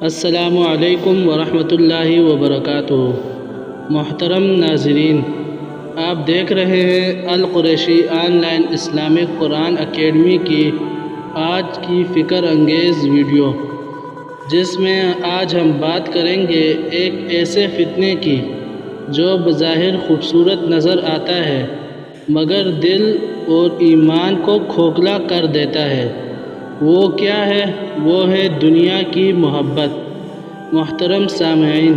السلام علیکم ورحمۃ اللہ وبرکاتہ۔ محترم ناظرین، آپ دیکھ رہے ہیں القریشی آن لائن اسلامک قرآن اکیڈمی کی آج کی فکر انگیز ویڈیو، جس میں آج ہم بات کریں گے ایک ایسے فتنے کی جو بظاہر خوبصورت نظر آتا ہے مگر دل اور ایمان کو کھوکھلا کر دیتا ہے۔ وہ کیا ہے؟ وہ ہے دنیا کی محبت۔ محترم سامعین،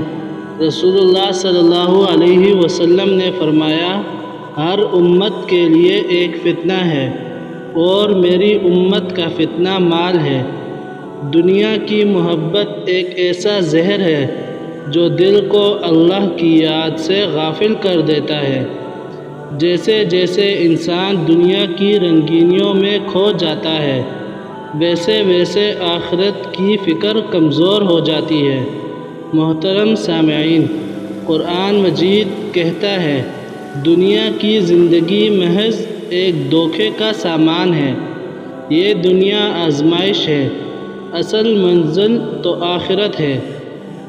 رسول اللہ صلی اللہ علیہ وسلم نے فرمایا، ہر امت کے لیے ایک فتنہ ہے اور میری امت کا فتنہ مال ہے۔ دنیا کی محبت ایک ایسا زہر ہے جو دل کو اللہ کی یاد سے غافل کر دیتا ہے۔ جیسے جیسے انسان دنیا کی رنگینیوں میں کھو جاتا ہے، ویسے ویسے آخرت کی فکر کمزور ہو جاتی ہے۔ محترم سامعین، قرآن مجید کہتا ہے، دنیا کی زندگی محض ایک دھوکے کا سامان ہے۔ یہ دنیا آزمائش ہے، اصل منزل تو آخرت ہے۔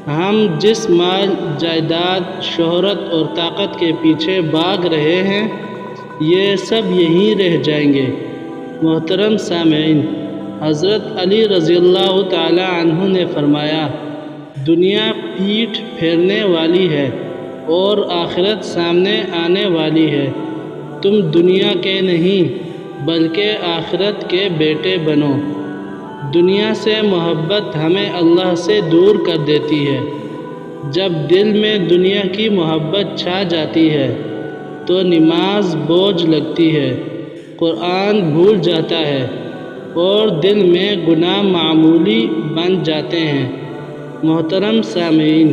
ہم جس مال، جائیداد، شہرت اور طاقت کے پیچھے بھاگ رہے ہیں، یہ سب یہیں رہ جائیں گے۔ محترم سامعین، حضرت علی رضی اللہ تعالی عنہ نے فرمایا، دنیا پیٹھ پھیرنے والی ہے اور آخرت سامنے آنے والی ہے۔ تم دنیا کے نہیں بلکہ آخرت کے بیٹے بنو۔ دنیا سے محبت ہمیں اللہ سے دور کر دیتی ہے۔ جب دل میں دنیا کی محبت چھا جاتی ہے تو نماز بوجھ لگتی ہے، قرآن بھول جاتا ہے اور دل میں گناہ معمولی بن جاتے ہیں۔ محترم سامعین،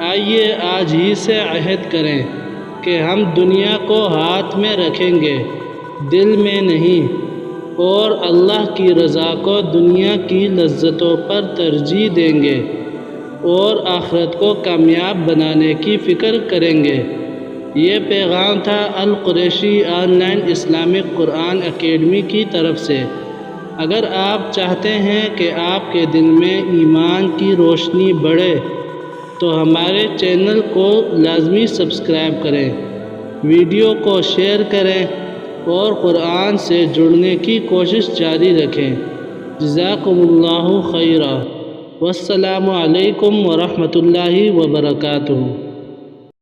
آئیے آج ہی سے عہد کریں کہ ہم دنیا کو ہاتھ میں رکھیں گے، دل میں نہیں، اور اللہ کی رضا کو دنیا کی لذتوں پر ترجیح دیں گے اور آخرت کو کامیاب بنانے کی فکر کریں گے۔ یہ پیغام تھا القریشی آن لائن اسلامک قرآن اکیڈمی کی طرف سے۔ اگر آپ چاہتے ہیں کہ آپ کے دل میں ایمان کی روشنی بڑھے تو ہمارے چینل کو لازمی سبسکرائب کریں، ویڈیو کو شیئر کریں اور قرآن سے جڑنے کی کوشش جاری رکھیں۔ جزاکم اللہ خیرا۔ والسلام علیکم ورحمۃ اللہ وبرکاتہ۔